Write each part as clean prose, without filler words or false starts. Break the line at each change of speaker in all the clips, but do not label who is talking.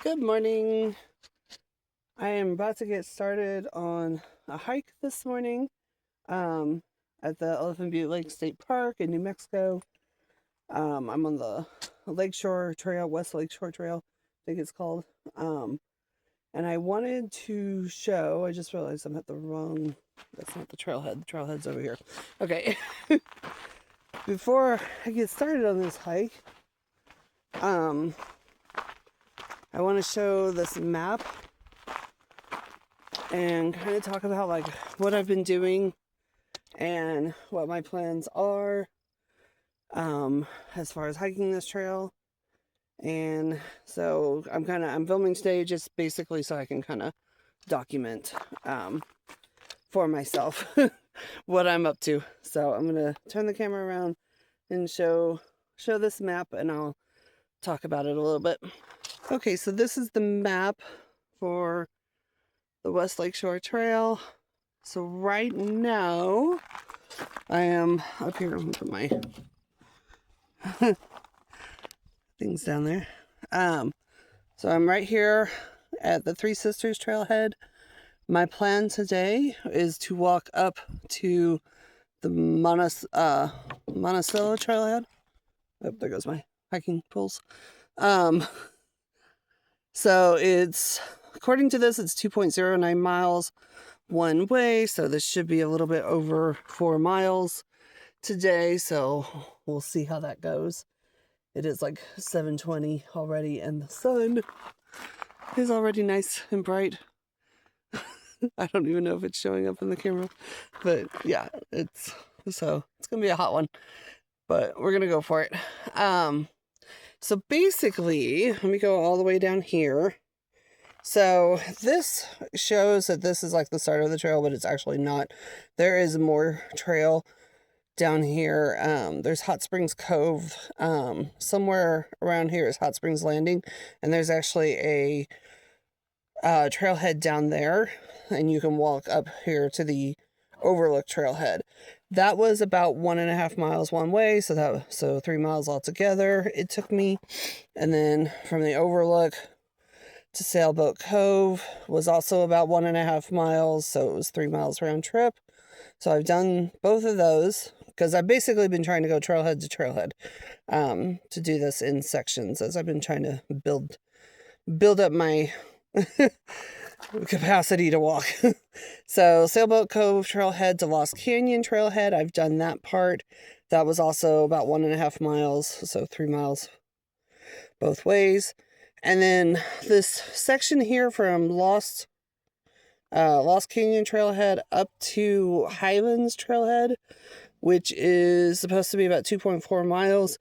Good morning. I am about to get started on a hike this morning um, at the Elephant Butte Lake State Park in New Mexico. I'm on the Lakeshore Trail, West Lakeshore Trail, I think it's called. Um, and I wanted to show, I just realized I'm at the wrong, that's not the trailhead. The trailhead's over here. Okay. Before I get started on this hike, I want to show this map and kind of talk about like what I've been doing and what my plans are as far as hiking this trail. And so I'm filming today just basically so I can kind of document for myself what I'm up to. So I'm gonna turn the camera around and show this map, and I'll talk about it a little bit. Okay, so this is the map for the West Lakeshore Trail. So right now, I am up here. I'm gonna put my things down there. So I'm right here at the Three Sisters Trailhead. My plan today is to walk up to the Monticello Trailhead. Oh, there goes my hiking poles. So it's, according to this, it's 2.09 miles one way. So this should be a little bit over 4 miles today. So we'll see how that goes. It is like 7:20 already, and the sun is already nice and bright. I don't even know if it's showing up in the camera, but yeah, it's gonna be a hot one, but we're gonna go for it. So basically, let me go all the way down here. So this shows that this is like the start of the trail, but it's actually not. There is more trail down here. There's Hot Springs Cove. Somewhere around here is Hot Springs Landing, and there's actually a trailhead down there, and you can walk up here to the Overlook Trailhead. That was about 1.5 miles one way, so 3 miles altogether it took me. And then from the Overlook to Sailboat Cove was also about 1.5 miles, so it was 3 miles round trip. So I've done both of those because I've basically been trying to go trailhead to trailhead to do this in sections as I've been trying to build up my capacity to walk. So Sailboat Cove Trailhead to Lost Canyon Trailhead, I've done that part. That was also about 1.5 miles, so 3 miles both ways. And then this section here from Lost Canyon Trailhead up to Highlands Trailhead, which is supposed to be about 2.4 miles.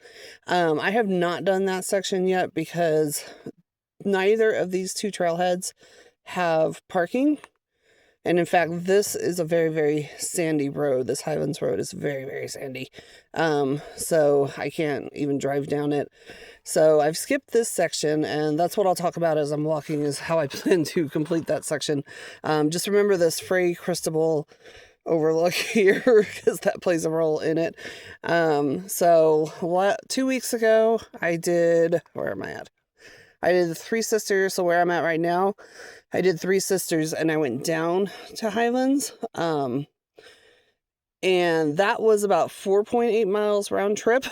I have not done that section yet because neither of these two trailheads have parking. And in fact, this is a very, very sandy road. This Highlands Road is very, very sandy. So I can't even drive down it. So I've skipped this section, and that's what I'll talk about as I'm walking, is how I plan to complete that section. Just remember this Frey Cristobal Overlook here, because that plays a role in it. So 2 weeks ago, where am I at? I did the Three Sisters, so where I'm at right now, I did Three Sisters, and I went down to Highlands. And that was about 4.8 miles round trip.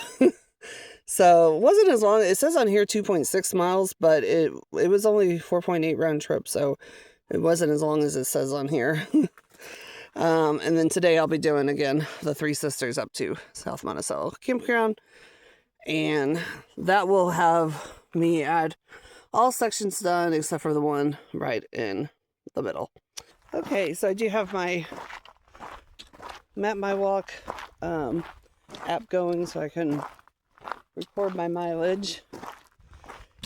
So it wasn't as long. It says on here 2.6 miles, but it was only 4.8 round trip, so it wasn't as long as it says on here. And then today I'll be doing again the Three Sisters up to South Monticello Campground, and that will have me add all sections done except for the one right in the middle. Okay, so I do have my Map My Walk app going so I can record my mileage.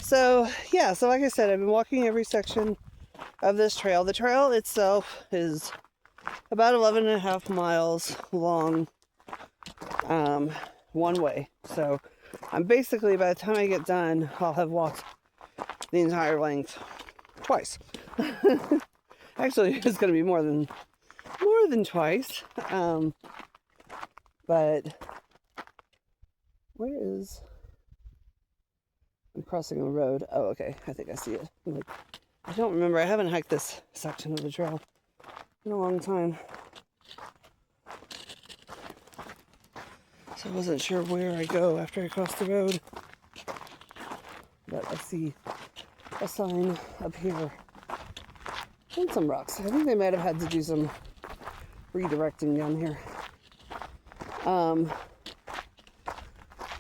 So yeah, so like I said, I've been walking every section of this trail. The trail itself is about 11.5 miles long one way. So I'm basically, by the time I get done, I'll have walked the entire length twice. Actually, it's going to be more than twice. But where is I'm crossing a road. Oh, okay. I think I see it. I don't remember. I haven't hiked this section of the trail in a long time. So I wasn't sure where I go after I cross the road. But I see a sign up here and some rocks. I think they might have had to do some redirecting down here.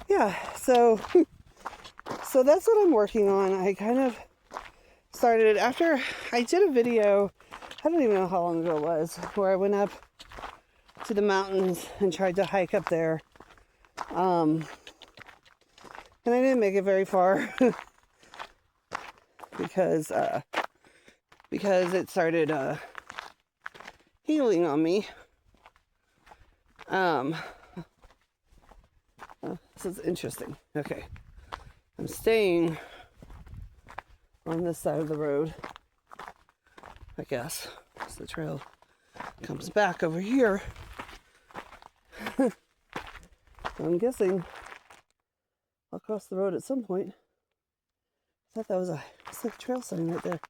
Yeah, so that's what I'm working on. I kind of started after I did a video, I don't even know how long ago it was, where I went up to the mountains and tried to hike up there. And I didn't make it very far because it started healing on me. This is interesting. Okay. I'm staying on this side of the road, I guess. So the trail comes back over here. So I'm guessing I'll cross the road at some point. I thought that was a trail sign right there.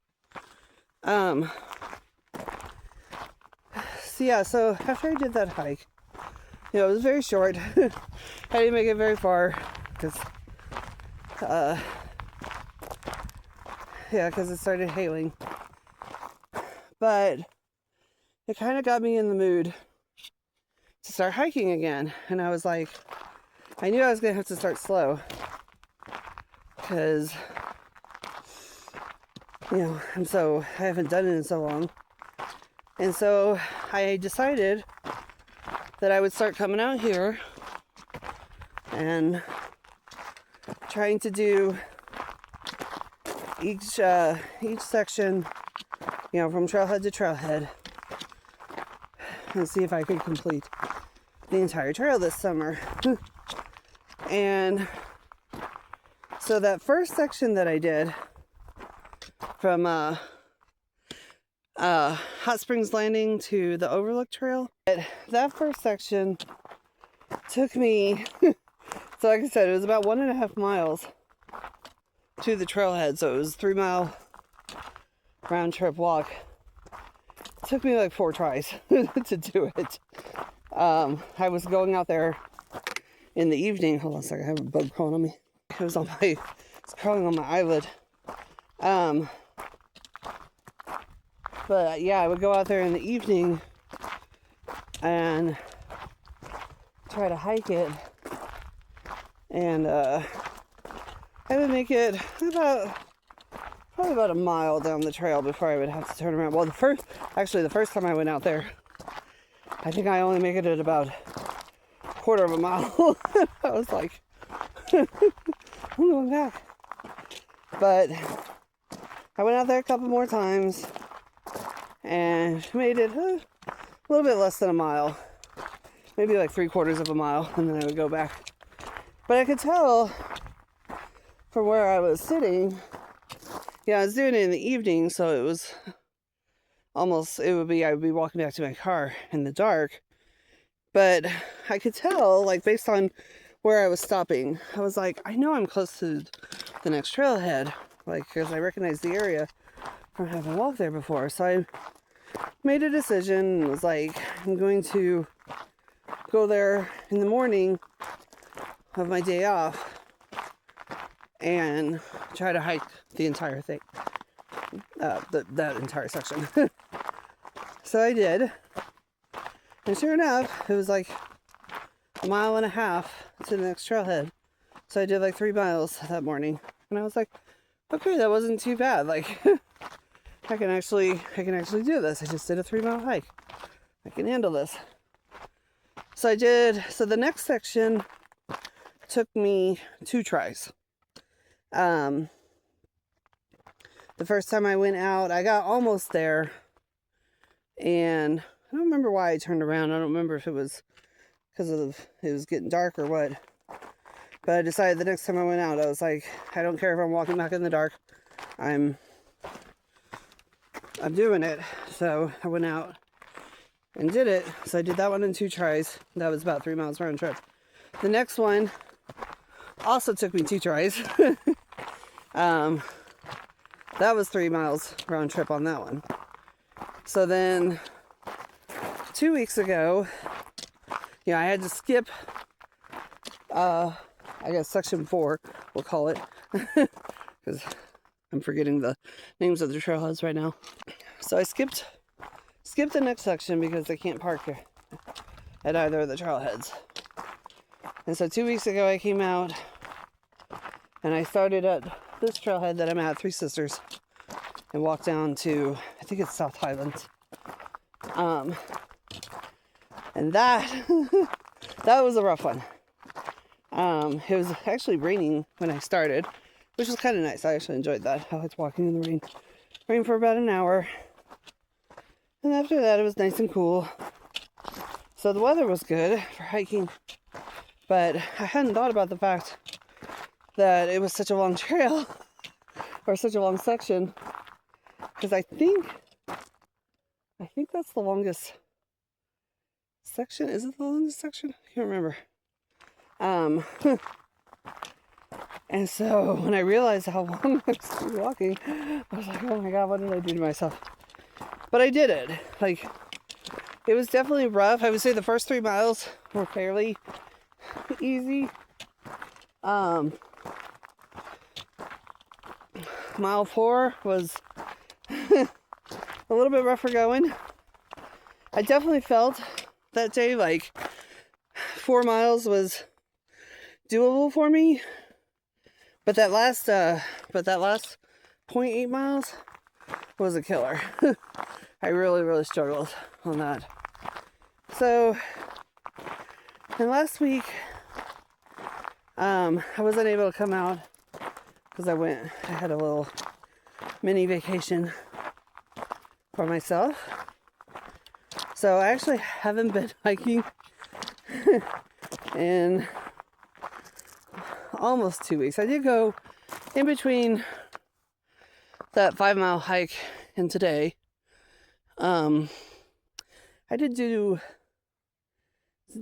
So yeah, so after I did that hike, it was very short. I didn't make it very far because it started hailing. But it kind of got me in the mood to start hiking again. And I was like, I knew I was going to have to start slow because, I haven't done it in so long. And so I decided that I would start coming out here and trying to do each section, from trailhead to trailhead, and see if I could complete the entire trail this summer. And so that first section that I did from Hot Springs Landing to the Overlook Trail, that first section took me so like I said, it was about 1.5 miles to the trailhead, so it was 3-mile round trip walk. It took me like 4 tries to do it. I was going out there in the evening. Hold on a second, I have a bug crawling on me. It's crawling on my eyelid. But yeah, I would go out there in the evening and try to hike it, and I would make it probably about a mile down the trail before I would have to turn around. Well, the first time I went out there, I think I only make it at about 1/4 mile. I was like, I'm going back. But I went out there a couple more times and made it a little bit less than a mile, maybe like 3/4 mile, and then I would go back. But I could tell from where I was sitting, I was doing it in the evening, so it was I would be walking back to my car in the dark. But I could tell, like, based on where I was stopping, I was like, I know I'm close to the next trailhead, like, because I recognize the area from having walked there before. So I made a decision and was like, I'm going to go there in the morning of my day off and try to hike the entire thing, that entire section. So I did, and sure enough, it was like 1.5 miles to the next trailhead. So I did like 3 miles that morning, and I was like, okay, that wasn't too bad. Like, I can actually do this. I just did a 3-mile hike. I can handle this. So I did. So the next section took me 2 tries. The first time I went out, I got almost there, and I don't remember why I turned around. I don't remember if it was because it was getting dark or what. But I decided the next time I went out, I was like, I don't care if I'm walking back in the dark. I'm doing it. So I went out and did it. So I did that one in 2 tries. That was about 3 miles round trip. The next one also took me 2 tries. That was 3 miles round trip on that one. So then 2 weeks ago, I had to skip, I guess section 4, we'll call it, because I'm forgetting the names of the trailheads right now. So I skipped the next section because I can't park at either of the trailheads. And so 2 weeks ago I came out and I started at this trailhead that I'm at, Three Sisters, and walked down to, I think it's South Highlands. And that that was a rough one. It was actually raining when I started, which was kind of nice. I actually enjoyed that. I liked walking in the rain. Rain for about an hour. And after that, it was nice and cool. So the weather was good for hiking. But I hadn't thought about the fact that it was such a long trail, or such a long section, because I think that's the longest section. Is it the longest section? I can't remember. And so when I realized how long I was walking, I was like, oh my god, what did I do to myself? But I did it. Like, it was definitely rough. I would say the first 3 miles were fairly easy. Mile 4 was a little bit rougher going. I definitely felt that day like 4 miles was doable for me, but that last 0.8 miles was a killer. I really struggled on that. So, and last week, I wasn't able to come out because I had a little mini vacation for myself. So I actually haven't been hiking in almost 2 weeks. I did go in between that 5 mile hike and today. I did do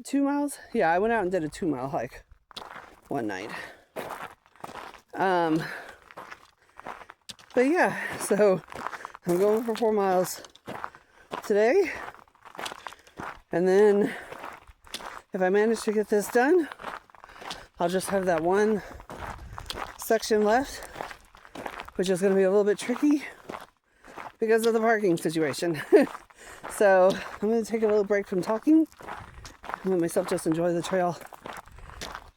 2 miles. Yeah, I went out and did a 2 mile hike one night. But yeah, so I'm going for 4 miles today. And then if I manage to get this done, I'll just have that one section left, which is going to be a little bit tricky because of the parking situation. So I'm going to take a little break from talking and let myself just enjoy the trail.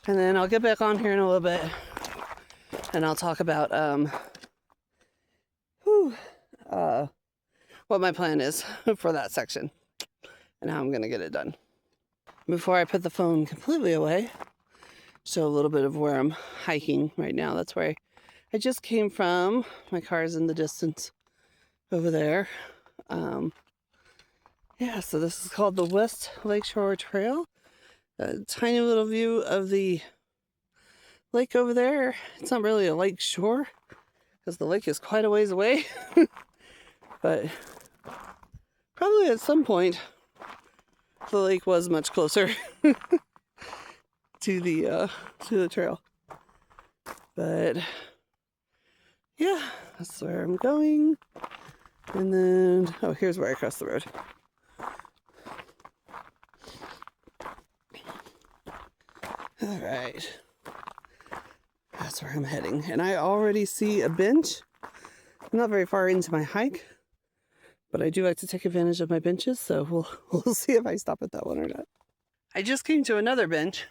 And then I'll get back on here in a little bit and I'll talk about what my plan is for that section and how I'm going to get it done. Before I put the phone completely away, show a little bit of where I'm hiking right now. That's where I just came from. My car's in the distance over there. Yeah, so this is called the West Lakeshore Trail. A tiny little view of the lake over there. It's not really a lake shore because the lake is quite a ways away. But probably at some point the lake was much closer to the trail. But yeah, that's where I'm going. And then, oh, here's where I cross the road. All right, that's where I'm heading. And I already see a bench. I'm not very far into my hike, but I do like to take advantage of my benches, so we'll see if I stop at that one or not. I just came to another bench,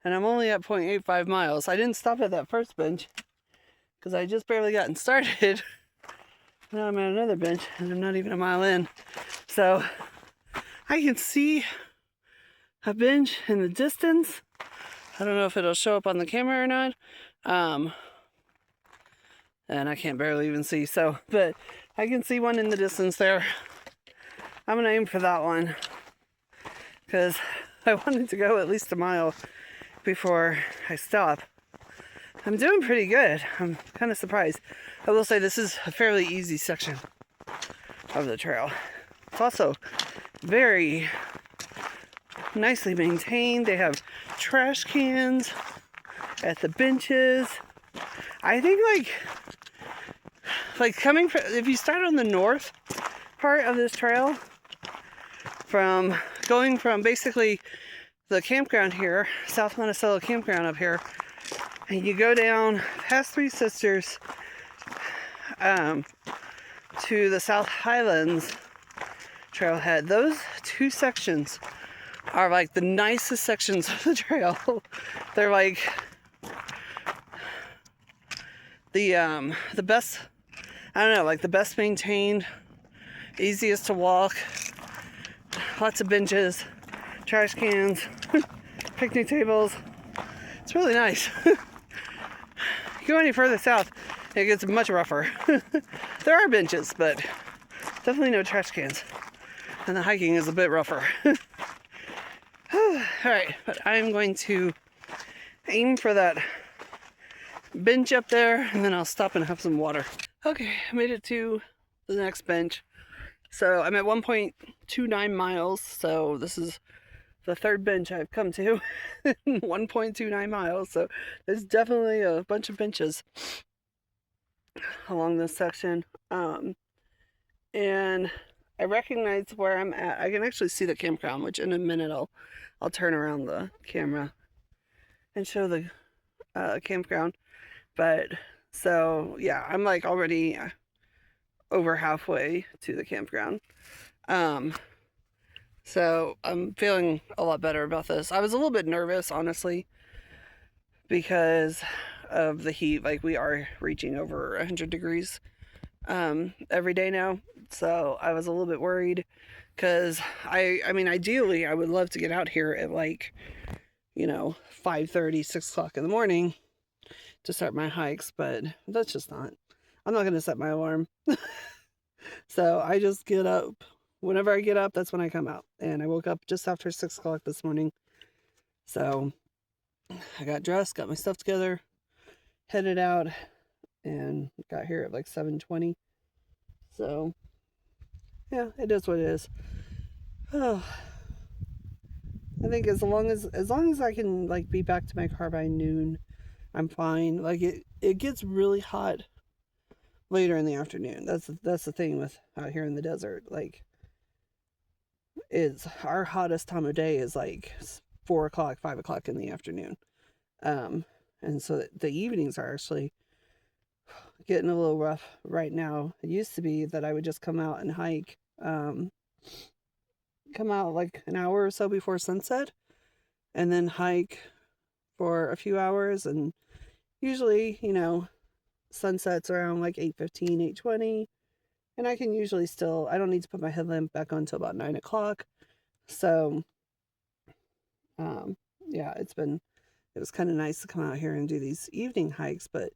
and I'm only at 0.85 miles. I didn't stop at that first bench because I just barely gotten started. Now I'm at another bench, and I'm not even a mile in. So I can see a bench in the distance. I don't know if it'll show up on the camera or not. And I can't barely even see, but I can see one in the distance there. I'm gonna aim for that one because I wanted to go at least a mile before I stop. I'm doing pretty good. I'm kind of surprised. I will say this is a fairly easy section of the trail. It's also very nicely maintained. They have trash cans at the benches. I think like coming from, if you start on the north part of this trail, from going from basically the campground here, South Monticello campground up here, and you go down past Three Sisters to the South Highlands trailhead. Those two sections are like the nicest sections of the trail. They're like the best, I don't know, like the best maintained, easiest to walk, lots of benches, trash cans, picnic tables. It's really nice. You go any further south, it gets much rougher. There are benches, but definitely no trash cans. And the hiking is a bit rougher. Alright, but I'm going to aim for that bench up there, and then I'll stop and have some water. Okay, I made it to the next bench. So I'm at 1.29 miles, so this is the third bench I've come to in 1.29 miles. So there's definitely a bunch of benches along this section. And I recognize where I'm at. I can actually see the campground, which in a minute I'll turn around the camera and show the campground. But so yeah, I'm like already over halfway to the campground. So I'm feeling a lot better about this. I was a little bit nervous, honestly, because of the heat. Like, we are reaching over 100 degrees every day now. So I was a little bit worried because I mean, ideally, I would love to get out here at like, 5:30, 6 o'clock in the morning to start my hikes, but that's just not. I'm not going to set my alarm. So I just get up. Whenever I get up, that's when I come out. And I woke up just after 6 o'clock this morning. So I got dressed, got my stuff together, headed out, and got here at like 7:20. So yeah, it is what it is. Oh, I think as long as I can like be back to my car by noon, I'm fine. Like it gets really hot later in the afternoon. That's the thing with out here in the desert. Like, is our hottest time of day is like 4 o'clock, 5 o'clock in the afternoon. And so the evenings are actually getting a little rough right now. It used to be that I would just come out and hike, come out like an hour or so before sunset, and then hike for a few hours. And usually, sunsets around like 8:15, 8:20. And I can usually I don't need to put my headlamp back on until about 9 o'clock. So, yeah, it was kind of nice to come out here and do these evening hikes, but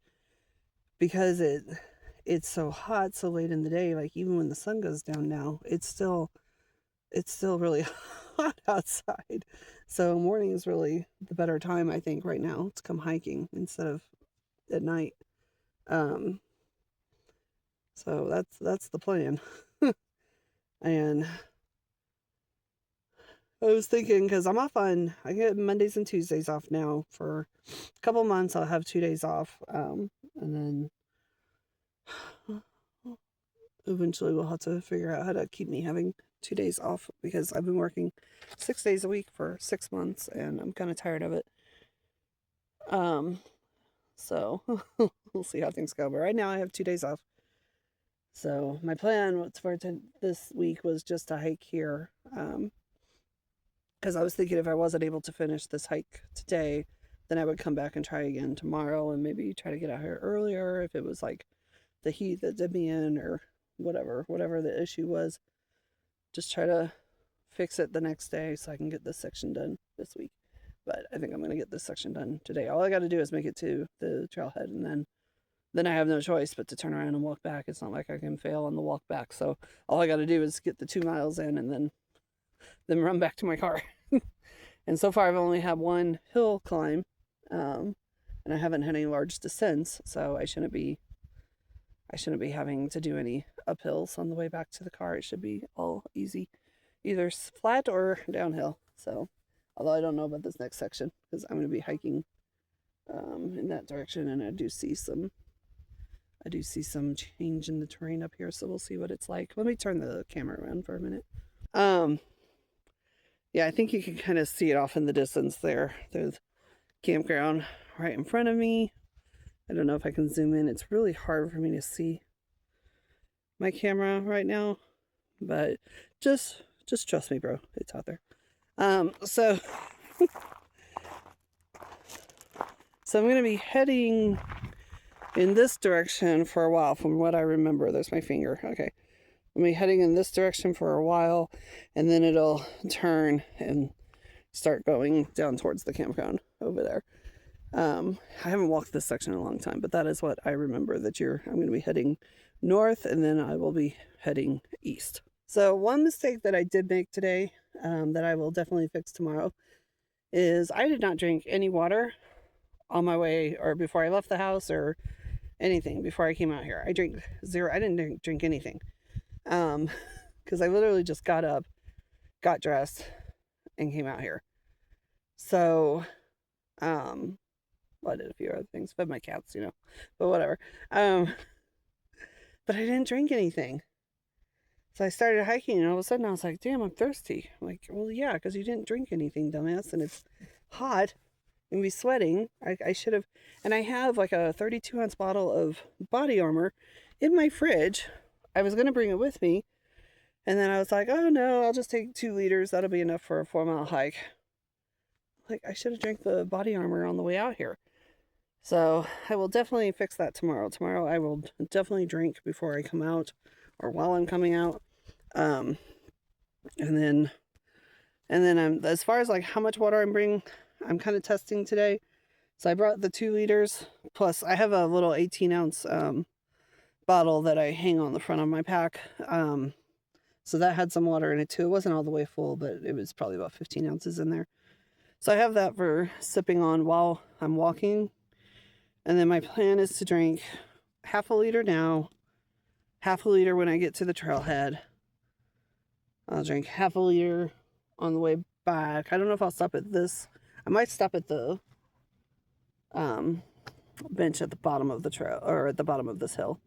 because it's so hot so late in the day, like even when the sun goes down now, it's still really hot outside. So morning is really the better time, I think, right now to come hiking instead of at night. So that's the plan. And I was thinking, because I'm off I get Mondays and Tuesdays off now for a couple months. I'll have 2 days off, and then eventually we'll have to figure out how to keep me having 2 days off, because I've been working 6 days a week for 6 months and I'm kind of tired of it. So we'll see how things go. But right now I have 2 days off. So my plan for this week was just to hike here. Because I was thinking if I wasn't able to finish this hike today, then I would come back and try again tomorrow and maybe try to get out here earlier if it was like the heat that did me in or whatever the issue was. Just try to fix it the next day so I can get this section done this week. But I think I'm going to get this section done today. All I got to do is make it to the trailhead, and then I have no choice but to turn around and walk back. It's not like I can fail on the walk back. So all I got to do is get the 2 miles in and then run back to my car. And so far I've only had one hill climb, and I haven't had any large descents, so I shouldn't be having to do any uphills on the way back to the car. It should be all easy, either flat or downhill. So, although I don't know about this next section because I'm going to be hiking in that direction, and I do see some change in the terrain up here, so we'll see what it's like. Let me turn the camera around for a minute. Yeah, I think you can kind of see it off in the distance there. There's campground right in front of me. I don't know if I can zoom in. It's really hard for me to see my camera right now, but just trust me, bro. It's out there. So I'm going to be heading in this direction for a while from what I remember. There's my finger. Okay. I'm going to be heading in this direction for a while, and then it'll turn and start going down towards the campground over there. I haven't walked this section in a long time, but that is what I remember, that I'm going to be heading north, and then I will be heading east. So one mistake that I did make today, that I will definitely fix tomorrow, is I did not drink any water on my way or before I left the house or anything before I came out here. I drank zero. I didn't drink anything. Because I literally just got up, got dressed, and came out here. So, well, I did a few other things, fed my cats, but whatever. But I didn't drink anything. So I started hiking, and all of a sudden I was like, damn, I'm thirsty. I'm like, well, yeah, because you didn't drink anything, dumbass, and it's hot. And be sweating. I should have, and I have like a 32-ounce bottle of body armor in my fridge. I was going to bring it with me, and then I was like, oh no, I'll just take 2 liters. That'll be enough for a 4-mile hike. Like, I should have drank the body armor on the way out here. So I will definitely fix that tomorrow. Tomorrow I will definitely drink before I come out, or while I'm coming out. And then I'm, as far as like how much water I'm bringing, I'm kind of testing today. So I brought the 2 liters, plus I have a little 18-ounce bottle that I hang on the front of my pack. So that had some water in it too. It wasn't all the way full, but it was probably about 15 ounces in there. So I have that for sipping on while I'm walking. And then my plan is to drink half a liter now, half a liter when I get to the trailhead. I'll drink half a liter on the way back. I don't know if I'll stop at this. I might stop at the bench at the bottom of the trail, or at the bottom of this hill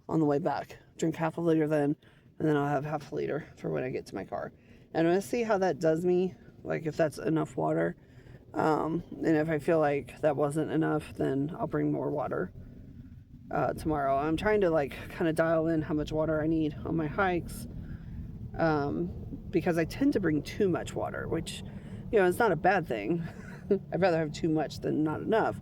on the way back. Drink half a liter then, and then I'll have half a liter for when I get to my car. And I'm going to see how that does me, like if that's enough water. And if I feel like that wasn't enough, then I'll bring more water tomorrow. I'm trying to like kind of dial in how much water I need on my hikes, because I tend to bring too much water, which, it's not a bad thing. I'd rather have too much than not enough,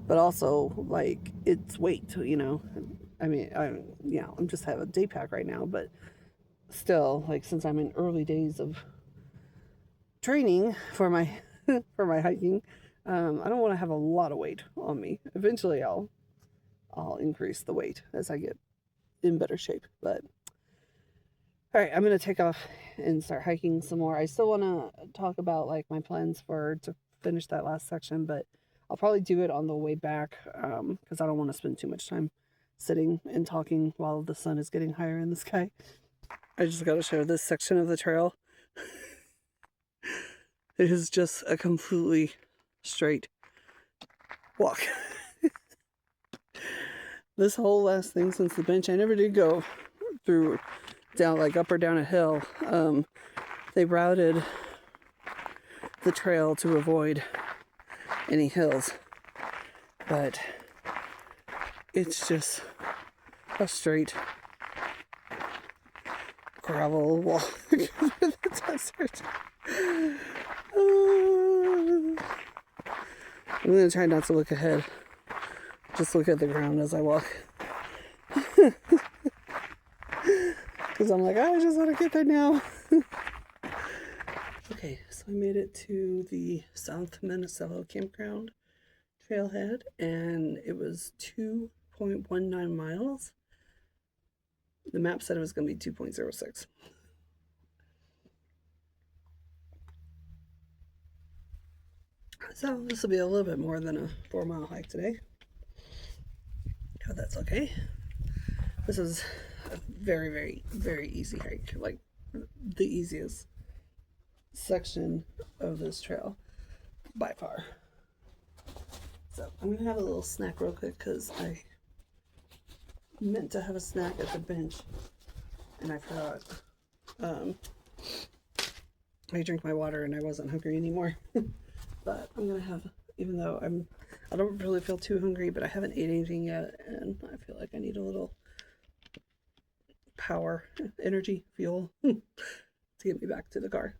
but also like it's weight, I mean, I'm just have a day pack right now, but still, like, since I'm in early days of training for my for my hiking, I don't want to have a lot of weight on me. Eventually I'll increase the weight as I get in better shape. But all right, I'm going to take off and start hiking some more. I still want to talk about like my plans to finish that last section, but I'll probably do it on the way back, because I don't want to spend too much time sitting and talking while the sun is getting higher in the sky. I just got to show this section of the trail. It is just a completely straight walk. This whole last thing since the bench, I never did go down, like up or down a hill. They routed the trail to avoid any hills, but it's just a straight gravel walk through the desert. I'm going to try not to look ahead. Just look at the ground as I walk. Because I'm like, I just want to get there now. Okay, so I made it to the South Minnesota Campground trailhead, and it was 2.19 miles. The map said it was going to be 2.06. So this will be a little bit more than a 4-mile hike today. But that's okay. This is a very, very, very easy hike. Like the easiest section of this trail by far. So I'm gonna have a little snack real quick because I meant to have a snack at the bench and I forgot. I drank my water and I wasn't hungry anymore. But I'm gonna have, even though I don't really feel too hungry, but I haven't ate anything yet, and I feel like I need a little power, energy, fuel to get me back to the car.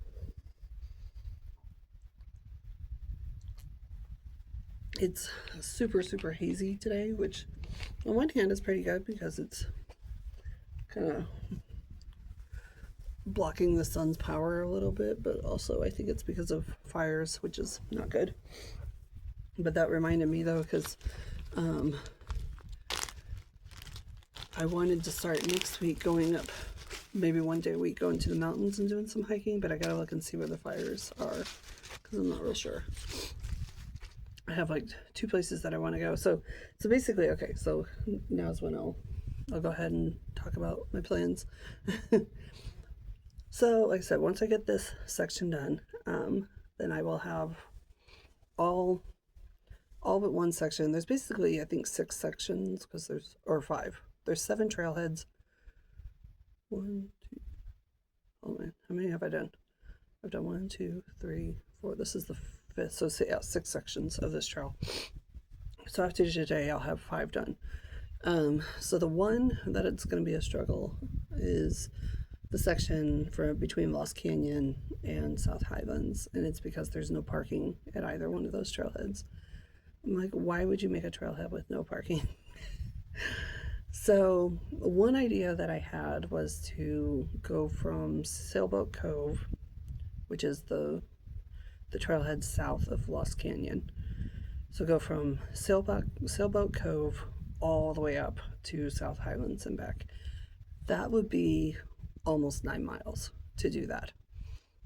It's super, super hazy today, which on one hand is pretty good because it's kind of blocking the sun's power a little bit, but also I think it's because of fires, which is not good. But that reminded me though, because I wanted to start next week going up, maybe one day a week, going to the mountains and doing some hiking, but I gotta look and see where the fires are because I'm not real sure. I have like 2 places that I want to go. So basically, okay, so now's when I'll go ahead and talk about my plans. So like I said, once I get this section done, then I will have all but one section. There's basically, I think, 6 sections because there's, or 5. There's 7 trailheads. 1, 2, oh man, how many have I done? I've done 1, 2, 3, 4. This is the 5th. So yeah, 6 sections of this trail. So after today, I'll have 5 done. So the one that it's going to be a struggle is the section for between Lost Canyon and South Highlands, and it's because there's no parking at either one of those trailheads. I'm like, why would you make a trailhead with no parking? So one idea that I had was to go from Sailboat Cove, which is the trailhead south of Lost Canyon. So go from Sailboat Cove all the way up to South Highlands and back. That would be almost 9 miles to do that.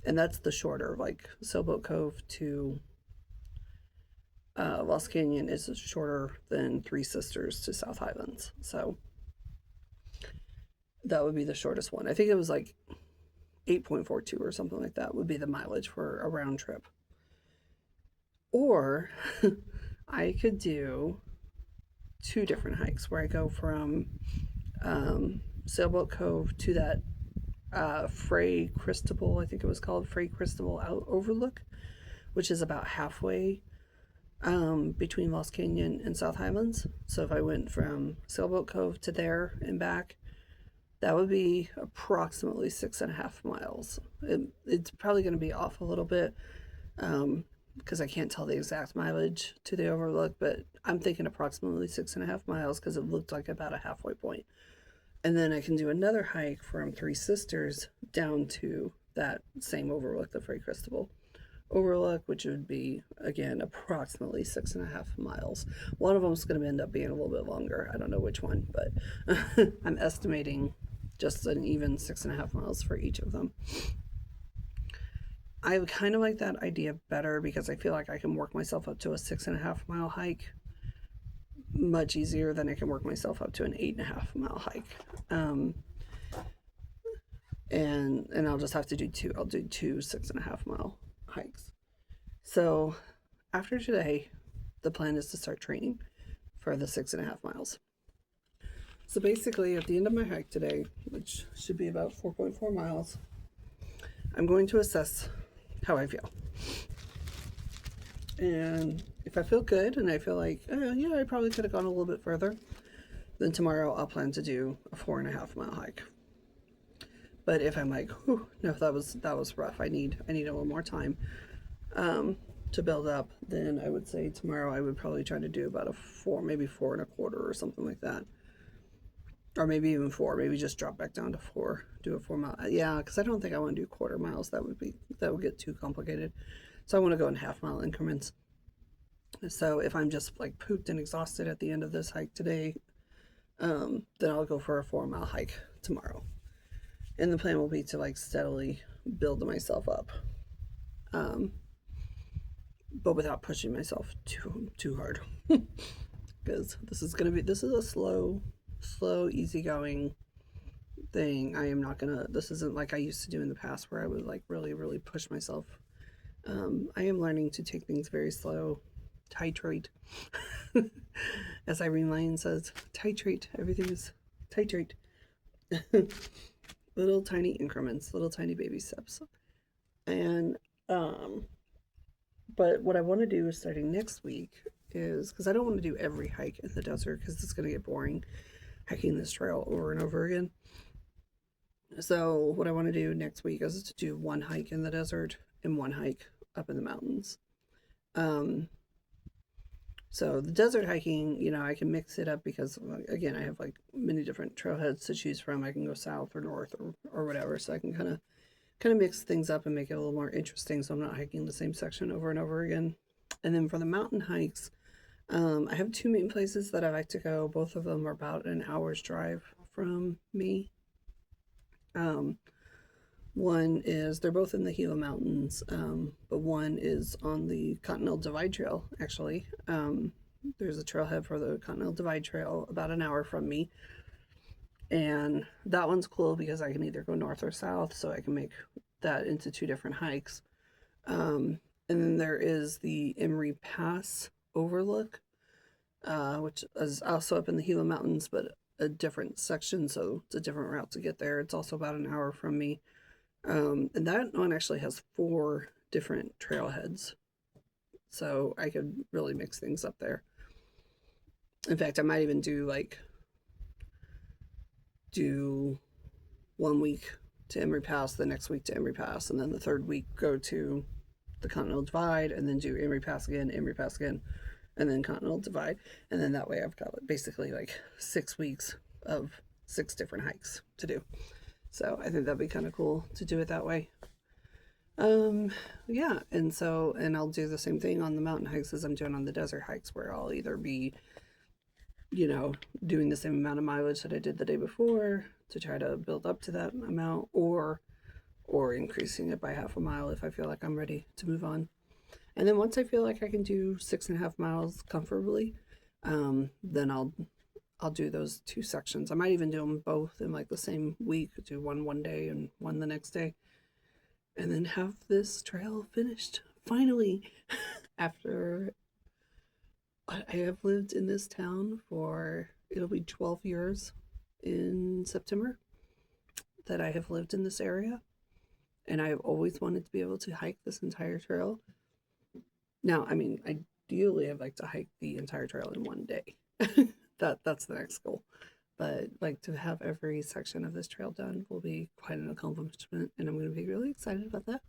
And that's the shorter, like Sailboat Cove to Lost Canyon is shorter than Three Sisters to South Highlands. So that would be the shortest one. I think it was like 8.42 or something like that would be the mileage for a round trip. Or I could do 2 different hikes where I go from Sailboat Cove to that Frey Cristobal, I think it was called Frey Cristobal Overlook, which is about halfway between Lost Canyon and South Highlands. So if I went from Sailboat Cove to there and back, that would be approximately 6.5 miles. It's probably going to be off a little bit because I can't tell the exact mileage to the overlook, but I'm thinking approximately 6.5 miles because it looked like about a halfway point. And then I can do another hike from Three Sisters down to that same overlook, the Frey Cristobal Overlook, which would be, again, approximately 6.5 miles. One of them is going to end up being a little bit longer. I don't know which one, but I'm estimating just an even 6.5 miles for each of them. I kind of like that idea better because I feel like I can work myself up to a 6.5 mile hike much easier than I can work myself up to an 8.5 mile hike. And I'll just have to do 2. I'll do 2 6.5 mile hikes. So after today, the plan is to start training for the 6.5 miles. So basically at the end of my hike today, which should be about 4.4 miles, I'm going to assess how I feel. And if I feel good and I feel like, yeah, I probably could have gone a little bit further, then tomorrow I'll plan to do a 4.5 mile hike. But if I'm like, whew, no, that was rough, I need a little more time to build up, then I would say tomorrow I would probably try to do about a 4, maybe 4.25 or something like that. Or maybe even 4, maybe just drop back down to 4, do a 4 mile. Yeah, because I don't think I want to do quarter miles. That would get too complicated. So I want to go in half mile increments. So if I'm just like pooped and exhausted at the end of this hike today, then I'll go for a 4 mile hike tomorrow. And the plan will be to like steadily build myself up, but without pushing myself too hard. Because this is a slow, easygoing thing. This isn't like I used to do in the past where I would like really, really push myself. I am learning to take things very slow titrate. As Irene Lyon says, titrate. Everything is titrate. Little tiny increments, little tiny baby steps. And but what I want to do starting next week is, because I don't want to do every hike in the desert because it's going to get boring hiking this trail over and over again. So what I want to do next week is to do one hike in the desert and one hike up in the mountains. So the desert hiking, you know, I can mix it up because, again, I have like many different trailheads to choose from. I can go south or north or whatever, so I can kind of mix things up and make it a little more interesting, so I'm not hiking the same section over and over again. And then for the mountain hikes, I have two main places that I like to go. Both of them are about an hour's drive from me. One is, they're both in the Gila Mountains, but one is on the Continental Divide Trail, actually. There's a trailhead for the Continental Divide Trail about an hour from me. And that one's cool because I can either go north or south, so I can make that into two different hikes. And then there is the Emery Pass overlook, which is also up in the Gila Mountains, but a different section, so it's a different route to get there. It's also about an hour from me. And that one actually has 4 different trailheads, so I could really mix things up there. In fact, I might even do 1 week to Emery Pass, the next week to Emery Pass, and then the third week go to the Continental Divide, and then do Emery Pass again, and then Continental Divide. And then that way I've got basically 6 weeks of 6 different hikes to do. So I think that'd be kind of cool to do it that way. Yeah, and I'll do the same thing on the mountain hikes as I'm doing on the desert hikes, where I'll either be, you know, doing the same amount of mileage that I did the day before to try to build up to that amount, or increasing it by half a mile if I feel like I'm ready to move on. And then once I feel like I can do 6.5 miles comfortably, then I'll do those 2 sections. I might even do them both in the same week, do one day and one the next day, and then have this trail finished finally. After I have lived in this town for, it'll be 12 years in September that I have lived in this area, and I have always wanted to be able to hike this entire trail. Now, I mean, ideally I'd like to hike the entire trail in one day. That's the next goal. But to have every section of this trail done will be quite an accomplishment, and I'm going to be really excited about that.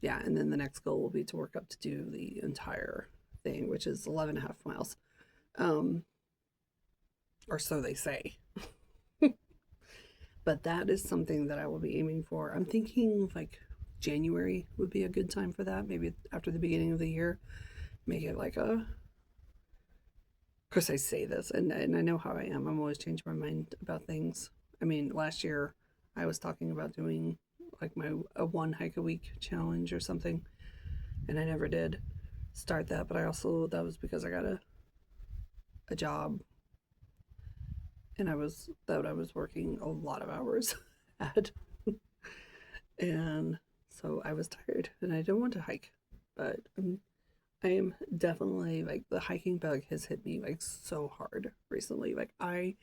Yeah, and then the next goal will be to work up to do the entire thing, which is 11.5 miles. Or so they say. But that is something that I will be aiming for. I'm thinking January would be a good time for that. Maybe after the beginning of the year. Make it of course I say this, and I know how I am. I'm always changing my mind about things. I mean, last year I was talking about doing a 1 hike a week challenge or something, and I never did start that. But that was because I got a job, and I was working a lot of hours at, and so I was tired and I didn't want to hike. But I am definitely the hiking bug has hit me so hard recently. I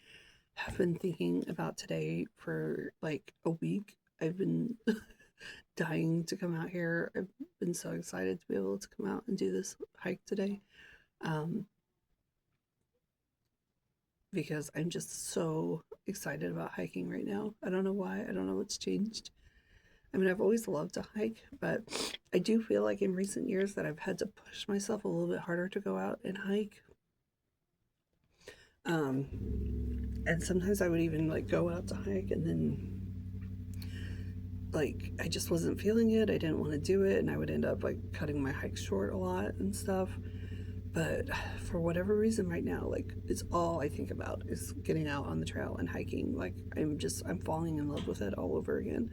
have been thinking about today for a week. I've been dying to come out here. I've been so excited to be able to come out and do this hike today. Because I'm just so excited about hiking right now. I don't know why. I don't know what's changed. I mean, I've always loved to hike, but I do feel like in recent years that I've had to push myself a little bit harder to go out and hike. And sometimes I would even go out to hike, and then I just wasn't feeling it. I didn't want to do it, and I would end up cutting my hike short a lot and stuff. But for whatever reason right now, it's all I think about is getting out on the trail and hiking. I'm falling in love with it all over again,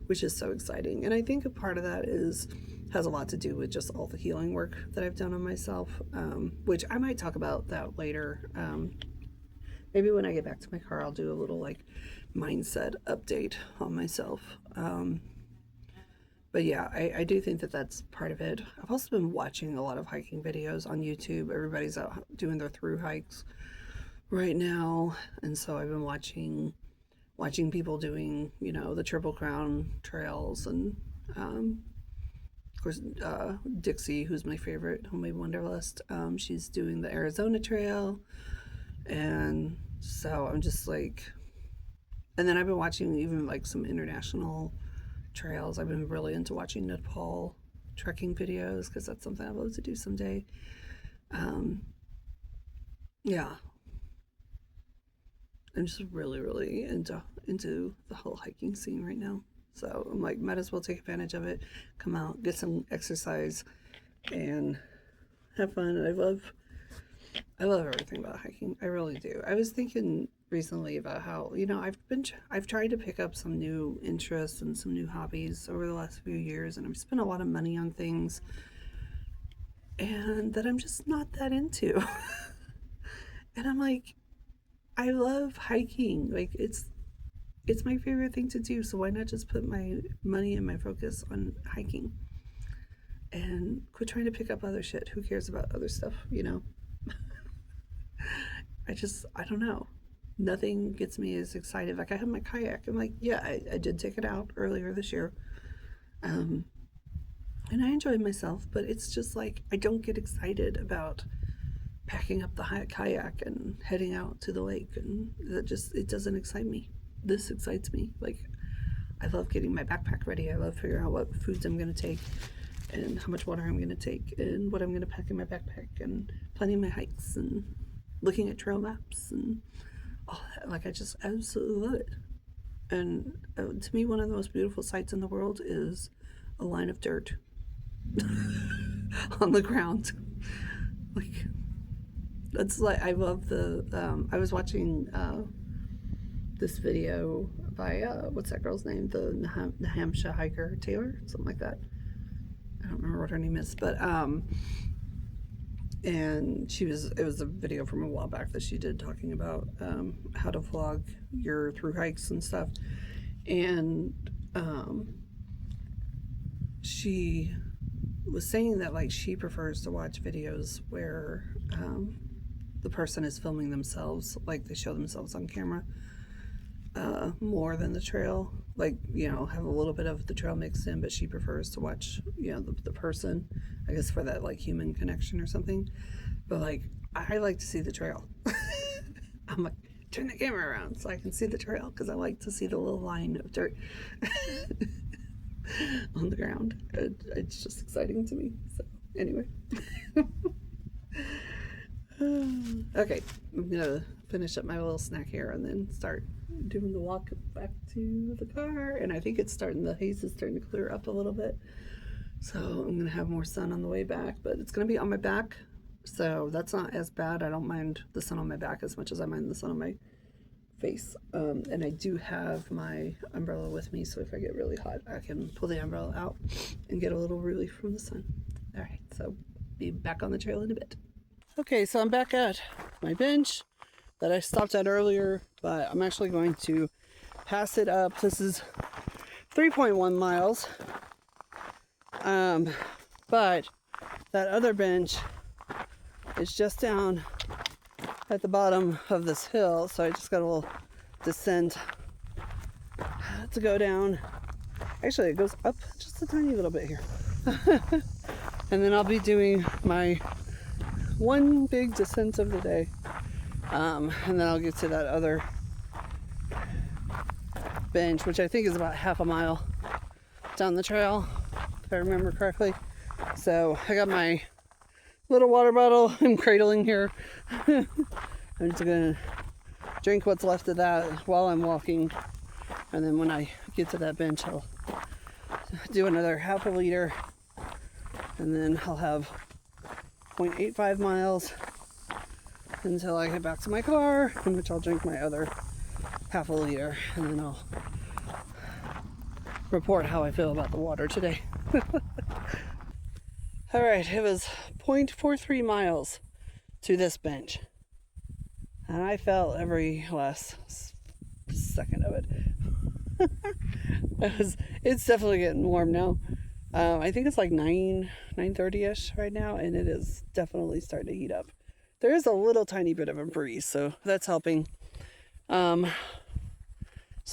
which is so exciting. And I think a part of that has a lot to do with just all the healing work that I've done on myself, which I might talk about that later. Maybe when I get back to my car, I'll do a little mindset update on myself. But yeah, I do think that that's part of it. I've also been watching a lot of hiking videos on YouTube. Everybody's out doing their through hikes right now, and so I've been watching people doing, you know, the Triple Crown trails, and of course Dixie, who's my favorite, Homemade Wanderlust. She's doing the Arizona Trail, and so I'm just like, and then I've been watching even like some international trails. I've been really into watching Nepal trekking videos because that's something I'd love to do someday. Yeah, I'm just really into the whole hiking scene right now. So I'm like, might as well take advantage of it, come out, get some exercise, and have fun. I love everything about hiking. I really do. I was thinking recently about how, you know, I've tried to pick up some new interests and some new hobbies over the last few years, and I've spent a lot of money on things and that I'm just not that into. And I'm like, I love hiking. Like it's my favorite thing to do, so why not just put my money and my focus on hiking and quit trying to pick up other shit? Who cares about other stuff, you know? I don't know. Nothing gets me as excited. Like I have my kayak. I'm like, yeah, I did take it out earlier this year. And I enjoyed myself, but it's just like, I don't get excited about packing up the kayak and heading out to the lake. And it doesn't excite me. This excites me. Like, I love getting my backpack ready. I love figuring out what foods I'm going to take and how much water I'm going to take and what I'm going to pack in my backpack and planning my hikes and looking at trail maps and all that. Like, I just absolutely love it. And to me, one of the most beautiful sights in the world is a line of dirt on the ground. Like, that's like, I love I was watching this video by, what's that girl's name? The Hampshire hiker, Taylor, something like that. I don't remember what her name is, but, and it was a video from a while back that she did talking about how to vlog your through hikes and stuff. And she was saying that like she prefers to watch videos where the person is filming themselves, like they show themselves on camera more than the trail. Like, you know, have a little bit of the trail mixed in, but she prefers to watch, you know, the person, I guess, for that like human connection or something. But like, I like to see the trail. I'm like, turn the camera around so I can see the trail, because I like to see the little line of dirt on the ground. It's just exciting to me. So anyway. Okay, I'm gonna finish up my little snack here and then start doing the walk back to the car. And I think the haze is starting to clear up a little bit, so I'm gonna have more sun on the way back, but it's gonna be on my back, so that's not as bad. I don't mind the sun on my back as much as I mind the sun on my face. And I do have my umbrella with me, so if I get really hot, I can pull the umbrella out and get a little relief from the sun. All right, so be back on the trail in a bit. Okay, so I'm back at my bench that I stopped at earlier, but I'm actually going to pass it up. This is 3.1 miles. But that other bench is just down at the bottom of this hill, so I just got a little descent to go down. Actually, it goes up just a tiny little bit here. And then I'll be doing my one big descent of the day. And then I'll get to that other bench, which I think is about half a mile down the trail, if I remember correctly. So I got my little water bottle I'm cradling here. I'm just gonna drink what's left of that while I'm walking, and then when I get to that bench, I'll do another half a liter, and then I'll have 0.85 miles until I get back to my car, in which I'll drink my other half a liter, and then I'll report how I feel about the water today. All right, it was 0.43 miles to this bench, and I felt every last second of it. It's definitely getting warm now. I think it's like 9:30ish right now, and it is definitely starting to heat up. There is a little tiny bit of a breeze, so that's helping. So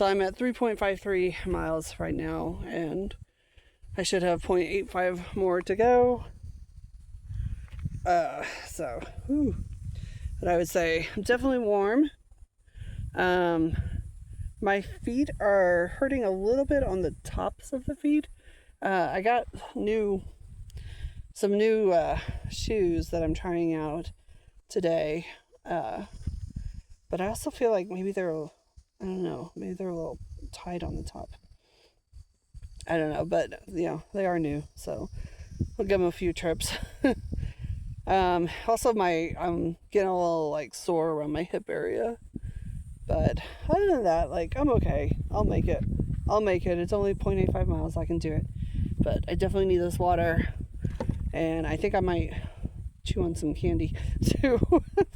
I'm at 3.53 miles right now, and I should have 0.85 more to go. Whew. But I would say I'm definitely warm. My feet are hurting a little bit on the tops of the feet. I got some new shoes that I'm trying out today. But I also feel like maybe maybe they're a little tight on the top. I don't know, but they are new, so we'll give them a few trips. Also I'm getting a little like sore around my hip area. But other than that, like, I'm okay. I'll make it. It's only 0.85 miles. I can do it. But I definitely need this water. And I think I might chew on some candy, too,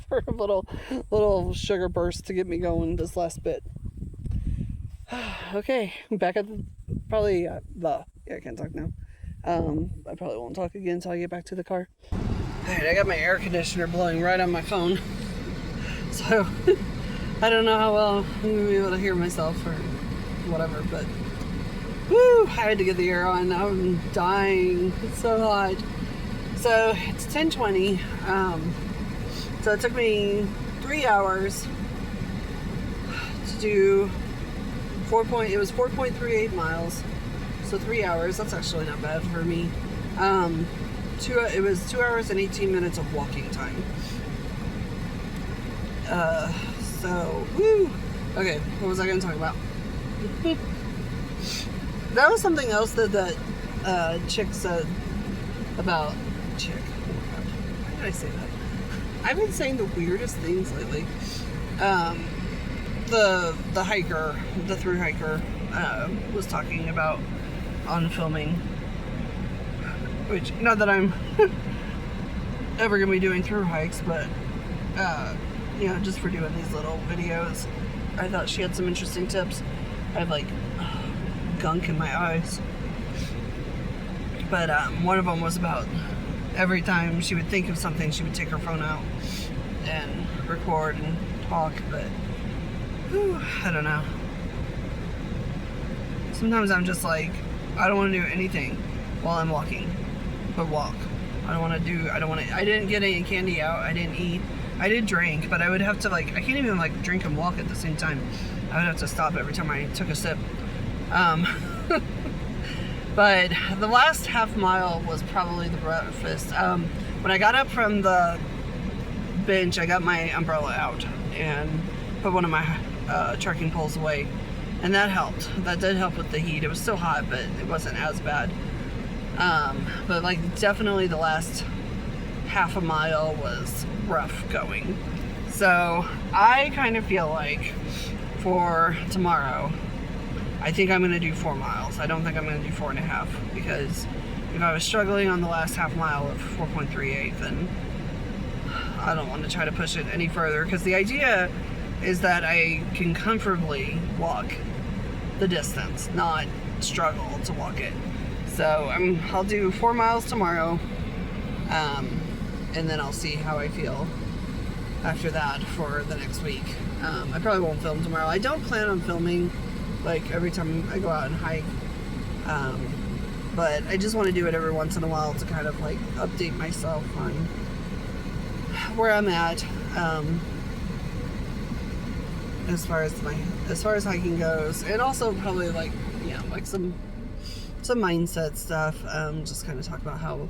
for a little sugar burst to get me going this last bit. Okay, I'm back at I can't talk now. I probably won't talk again until I get back to the car. Alright, I got my air conditioner blowing right on my phone. So... I don't know how well I'm going to be able to hear myself or whatever, but woo, I had to get the air on. I'm dying. It's so hot. So it's 10:20. So it took me 3 hours to do it was 4.38 miles. So 3 hours. That's actually not bad for me. It was 2 hours and 18 minutes of walking time. So, woo! Okay, what was I going to talk about? That was something else that chick said about... Chick? Oh my god. Why did I say that? I've been saying the weirdest things lately. The hiker, the thru hiker, was talking about on filming. Which, not that I'm ever going to be doing thru hikes, but... just for doing these little videos. I thought she had some interesting tips. I have like gunk in my eyes. But one of them was about every time she would think of something, she would take her phone out and record and talk. But I don't know. Sometimes I'm just like, I don't want to do anything while I'm walking, but walk. I didn't get any candy out. I didn't eat. I did drink, but I would have to I can't even drink and walk at the same time. I would have to stop every time I took a sip. But the last half mile was probably the roughest. When I got up from the bench, I got my umbrella out and put one of my trekking poles away. And that helped. That did help with the heat. It was still hot, but it wasn't as bad. But definitely the last half a mile was rough going. So I kind of feel like for tomorrow, I think I'm going to do 4 miles. I don't think I'm going to do 4.5, because if I was struggling on the last half mile of 4.38, then I don't want to try to push it any further, because the idea is that I can comfortably walk the distance, not struggle to walk it. So I'll do 4 miles tomorrow, and then I'll see how I feel after that for the next week. I probably won't film tomorrow. I don't plan on filming every time I go out and hike, but I just want to do it every once in a while to kind of update myself on where I'm at, as far as hiking goes, and also probably some mindset stuff. Just kind of talk about how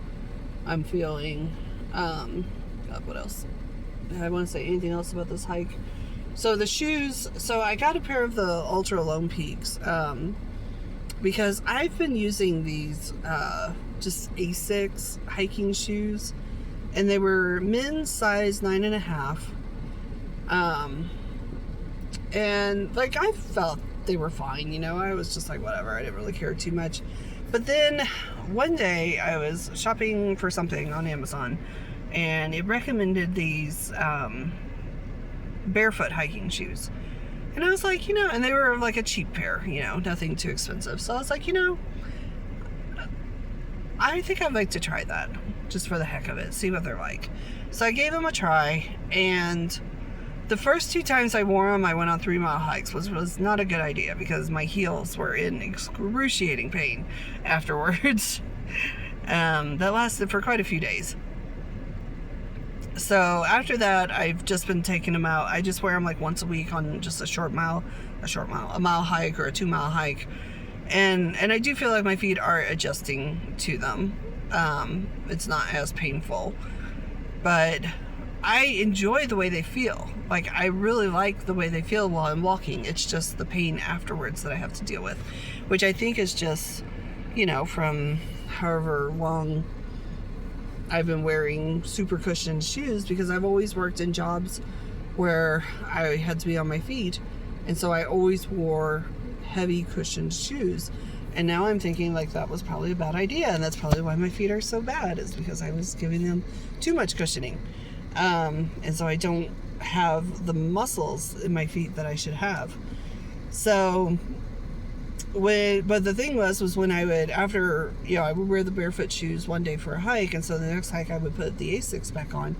I'm feeling. What else? I want to say anything else about this hike? So the shoes. So I got a pair of the Ultra Lone Peaks because I've been using these just Asics hiking shoes, and they were men's size 9.5. And I felt they were fine, I was just whatever, I didn't really care too much. But then one day I was shopping for something on Amazon, and it recommended these barefoot hiking shoes. And I was like, and they were a cheap pair, nothing too expensive. So I was like, I think I'd like to try that just for the heck of it, see what they're like. So I gave them a try, and the first 2 times I wore them, I went on 3-mile hikes, which was not a good idea because my heels were in excruciating pain afterwards. That lasted for quite a few days. So after that, I've just been taking them out. I just wear them like once a week on just a mile hike or a 2-mile hike. And I do feel like my feet are adjusting to them. It's not as painful, but I enjoy the way they feel. Like, I really like the way they feel while I'm walking. It's just the pain afterwards that I have to deal with, which I think is just, from however long I've been wearing super cushioned shoes, because I've always worked in jobs where I had to be on my feet, and so I always wore heavy cushioned shoes. And now I'm thinking like that was probably a bad idea, and that's probably why my feet are so bad, is because I was giving them too much cushioning. And so I don't have the muscles in my feet that I should have. So but the thing was when I would, after, I would wear the barefoot shoes one day for a hike, and so the next hike I would put the Asics back on,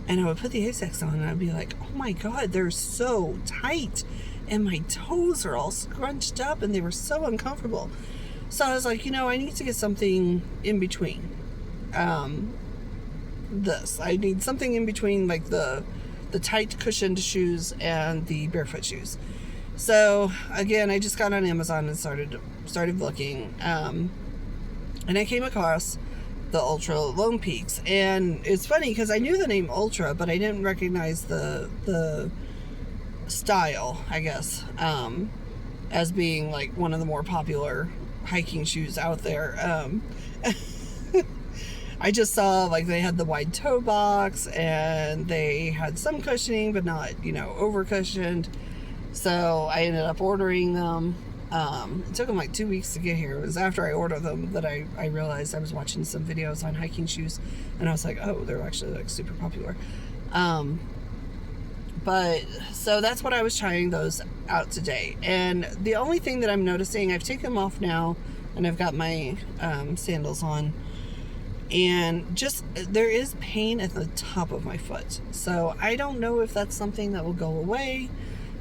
and I would put the Asics on, and I'd be like, oh my God, they're so tight, and my toes are all scrunched up, and they were so uncomfortable. So I was like, I need to get something in between. I need something in between, like the tight cushioned shoes and the barefoot shoes. So again, I just got on Amazon and started looking, and I came across the Ultra Lone Peaks. And it's funny because I knew the name Ultra, but I didn't recognize the style, I guess, as being like one of the more popular hiking shoes out there. I just saw like they had the wide toe box, and they had some cushioning, but not, over cushioned. So I ended up ordering them. It took them like 2 weeks to get here. It was after I ordered them that I realized I was watching some videos on hiking shoes, and I was like, oh, they're actually like super popular. But so that's what I was trying those out today. And the only thing that I'm noticing, I've taken them off now, and I've got my sandals on, and just there is pain at the top of my foot. So I don't know if that's something that will go away.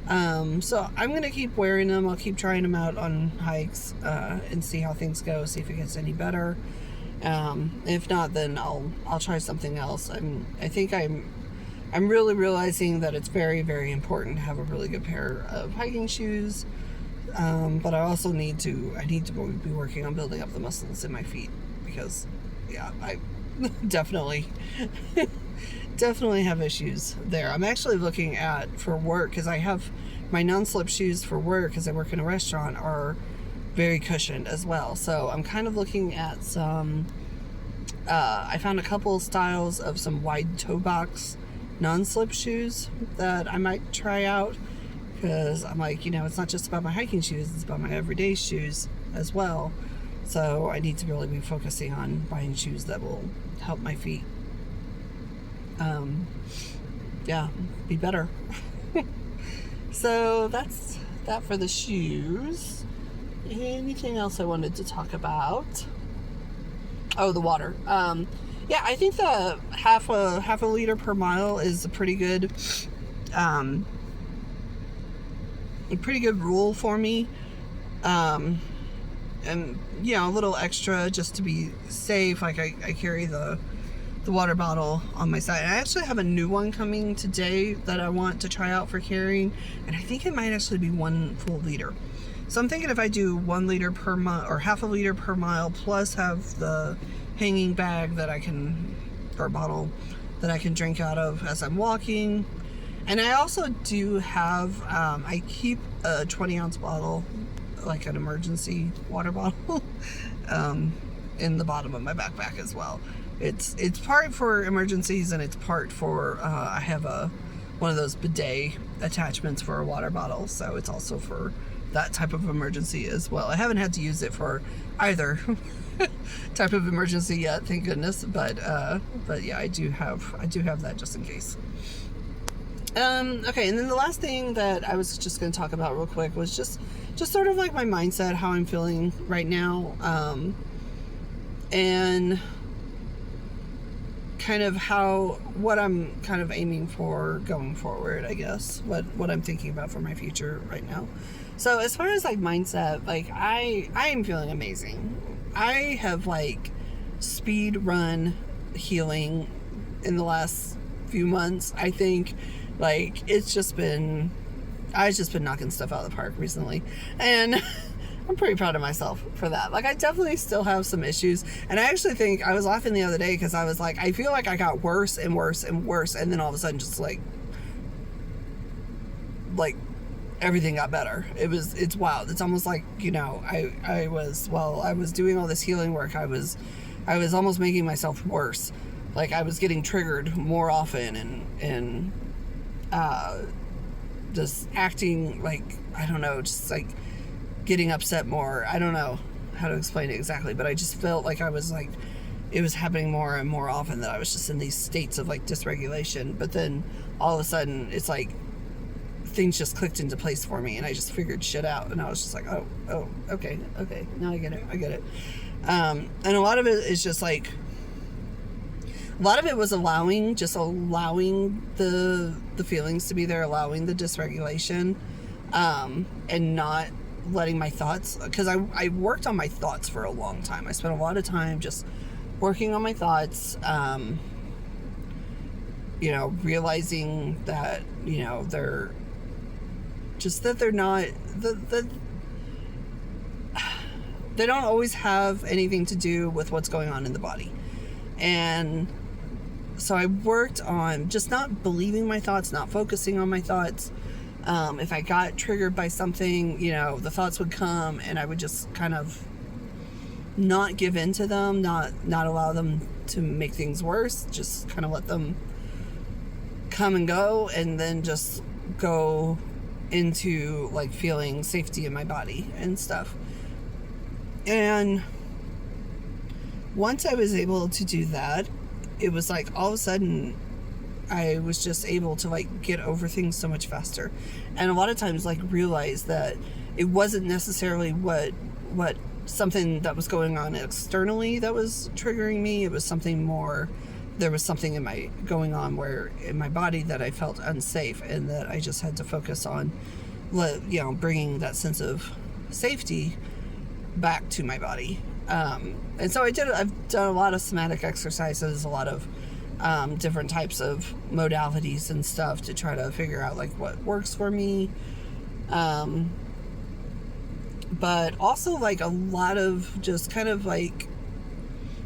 So I'm going to keep wearing them. I'll keep trying them out on hikes, and see how things go, see if it gets any better. If not, then I'll try something else. I think I'm really realizing that it's very, very important to have a really good pair of hiking shoes. But I also need to be working on building up the muscles in my feet, because I definitely have issues there. I'm actually looking at, for work, because I have my non-slip shoes for work, because I work in a restaurant, are very cushioned as well. So I'm kind of looking at some, I found a couple styles of some wide toe box non-slip shoes that I might try out, because I'm like, it's not just about my hiking shoes, it's about my everyday shoes as well. So I need to really be focusing on buying shoes that will help my feet be better. So that's that for the shoes. Anything else I wanted to talk about? Oh, the water. I think the half a liter per mile is a pretty good rule for me. And a little extra just to be safe. Like I carry the water bottle on my side. I actually have a new one coming today that I want to try out for carrying, and I think it might actually be 1 full liter. So I'm thinking if I do 1 liter per mile, or half a liter per mile, plus have the hanging bag or bottle that I can drink out of as I'm walking. And I also do have, I keep a 20-ounce bottle, like an emergency water bottle, in the bottom of my backpack as well. It's part for emergencies, and it's part for, I have one of those bidet attachments for a water bottle, so it's also for that type of emergency as well. I haven't had to use it for either type of emergency yet, thank goodness, but yeah, I do have that just in case. Okay, and then the last thing that I was just going to talk about real quick was just sort of like my mindset, how I'm feeling right now. and kind of what I'm kind of aiming for going forward, I guess, what I'm thinking about for my future right now. So as far as like mindset, like I am feeling amazing. I have like speed run healing in the last few months. I think like I've just been knocking stuff out of the park recently, and I'm pretty proud of myself for that. Like, I definitely still have some issues. And I actually think I was laughing the other day because I was like, I feel like I got worse and worse and worse. And then all of a sudden just like everything got better. It's wild. It's almost like, you know, I was doing all this healing work. I was almost making myself worse. Like, I was getting triggered more often and just acting like, I don't know, just like getting upset more. I don't know how to explain it exactly, but I just felt like I was like, it was happening more and more often, that I was just in these states of like dysregulation. But then all of a sudden it's like things just clicked into place for me, and I just figured shit out, and I was just like, oh, okay, now I get it. And a lot of it is just like, a lot of it was allowing the feelings to be there, allowing the dysregulation, and not letting my thoughts, because I worked on my thoughts for a long time. I spent a lot of time just working on my thoughts, you know, realizing that, you know, they're not, they don't always have anything to do with what's going on in the body. And so I worked on just not believing my thoughts, not focusing on my thoughts. If I got triggered by something, you know, the thoughts would come, and I would just kind of not give in to them, not allow them to make things worse, just kind of let them come and go, and then just go into like feeling safety in my body and stuff. And once I was able to do that, it was like all of a sudden I was just able to like get over things so much faster, and a lot of times like realize that it wasn't necessarily what something that was going on externally that was triggering me. It was something more. There was something going on where in my body that I felt unsafe, and that I just had to focus on, you know, bringing that sense of safety back to my body. And so I've done a lot of somatic exercises, a lot of different types of modalities and stuff to try to figure out like what works for me. But also like a lot of just kind of like,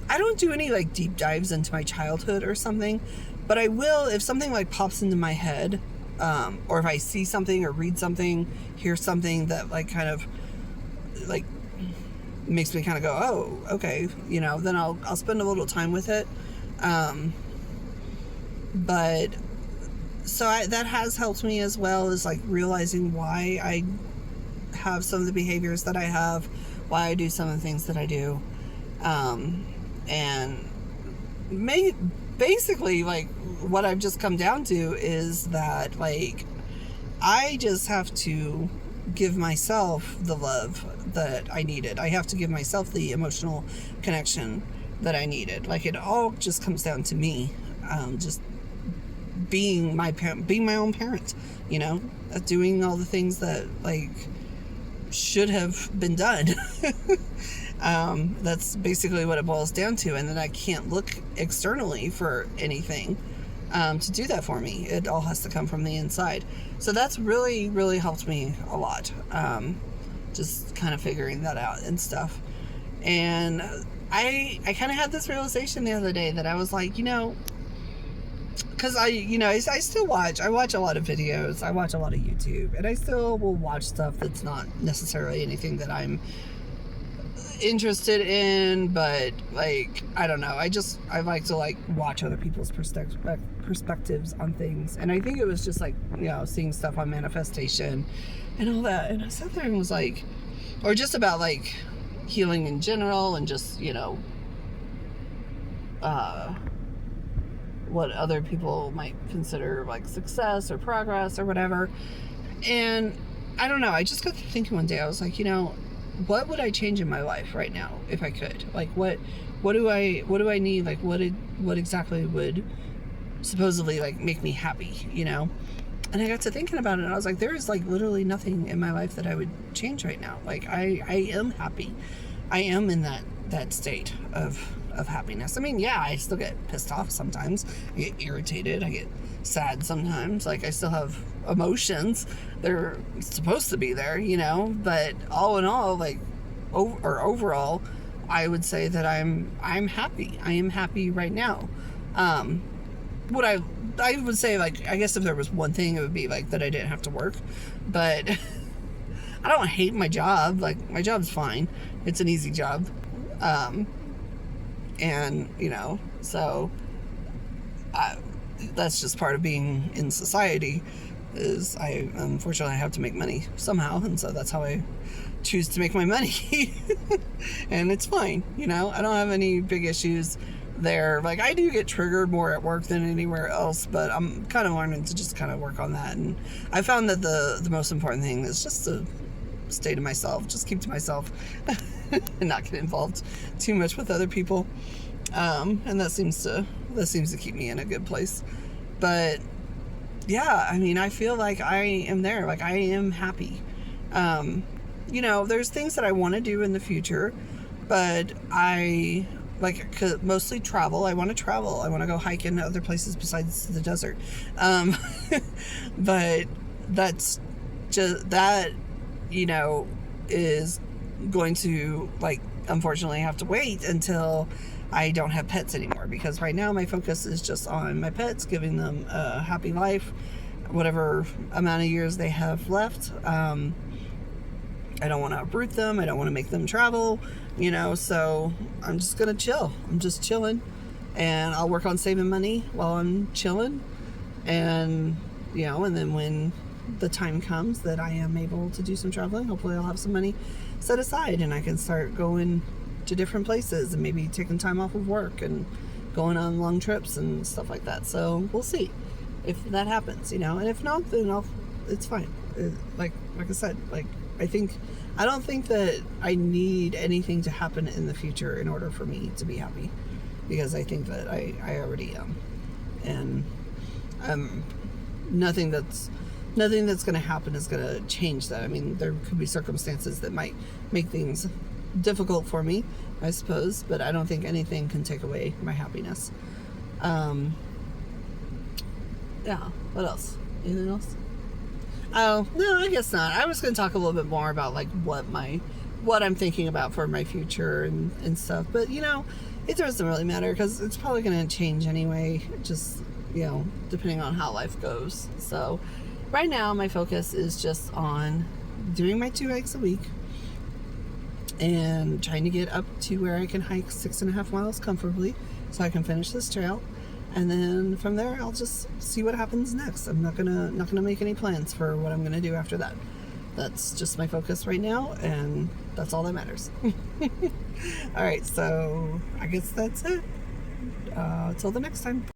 I don't do any like deep dives into my childhood or something, but I will if something like pops into my head, or if I see something or read something, hear something that like kind of like makes me kind of go, oh, okay, you know, then I'll spend a little time with it. But so that has helped me as well, as like realizing why I have some of the behaviors that I have, why I do some of the things that I do. And basically like what I've just come down to is that like I just have to give myself the love that I needed. I have to give myself the emotional connection that I needed. Like it all just comes down to me, just being my own parent, you know, doing all the things that like should have been done. That's basically what it boils down to. And then I can't look externally for anything to do that for me. It all has to come from the inside. So that's really, really helped me a lot. Just kind of figuring that out and stuff. And I kind of had this realization the other day that I was like, you know, because I still watch a lot of videos, I watch a lot of YouTube, and I still will watch stuff that's not necessarily anything that I'm interested in, but like, I don't know, I like to like watch other people's perspectives on things. And I think it was just like, you know, seeing stuff on manifestation and all that, and I sat there and was like, or just about like healing in general, and just, you know, what other people might consider like success or progress or whatever. And I don't know, I just got to thinking one day, I was like, you know, what would I change in my life right now if I could? Like, what do I need? Like, what exactly would supposedly like make me happy, you know? And I got to thinking about it, and I was like, there is like literally nothing in my life that I would change right now. Like, I am happy. I am in that state of happiness. I mean, yeah, I still get pissed off sometimes. I get irritated. I get sad sometimes. Like, I still have emotions. They're supposed to be there, you know? But all in all, like, overall, I would say that I'm happy. I am happy right now. What I would say, like, I guess if there was one thing, it would be like that I didn't have to work. But I don't hate my job. Like, my job's fine. It's an easy job. And, you know, so that's just part of being in society, is I unfortunately have to make money somehow, and so that's how I choose to make my money. And it's fine, you know, I don't have any big issues there. Like, I do get triggered more at work than anywhere else, but I'm kind of learning to just kind of work on that. And I found that the most important thing is just to stay to myself, just keep to myself, and not get involved too much with other people. And that seems to keep me in a good place. But yeah, I mean, I feel like I am there. Like, I am happy. You know, there's things that I want to do in the future, but I mostly travel. I want to travel. I want to go hike in other places besides the desert. But that's just, that, you know, is going to, like, unfortunately have to wait until I don't have pets anymore, because right now my focus is just on my pets, giving them a happy life, whatever amount of years they have left. I don't want to uproot them. I don't want to make them travel, you know, so I'm just going to chill. I'm just chilling, and I'll work on saving money while I'm chilling. And, you know, and then when the time comes that I am able to do some traveling, hopefully I'll have some money set aside and I can start going to different places and maybe taking time off of work and going on long trips and stuff like that. So we'll see if that happens, you know, and if not, then it's fine. Like I said, like, I don't think that I need anything to happen in the future in order for me to be happy, because I think that I already am. And nothing that's going to happen is going to change that. I mean, there could be circumstances that might make things difficult for me, I suppose, but I don't think anything can take away my happiness. Yeah, what else? Anything else? Oh, no, I guess not. I was going to talk a little bit more about, like, what I'm thinking about for my future and stuff. But, you know, it doesn't really matter, because it's probably going to change anyway, just, you know, depending on how life goes. So right now my focus is just on doing my 2 hikes a week and trying to get up to where I can hike 6.5 miles comfortably so I can finish this trail. And then from there, I'll just see what happens next. I'm not gonna make any plans for what I'm gonna do after that. That's just my focus right now, and that's all that matters. All right, so I guess that's it. Till the next time.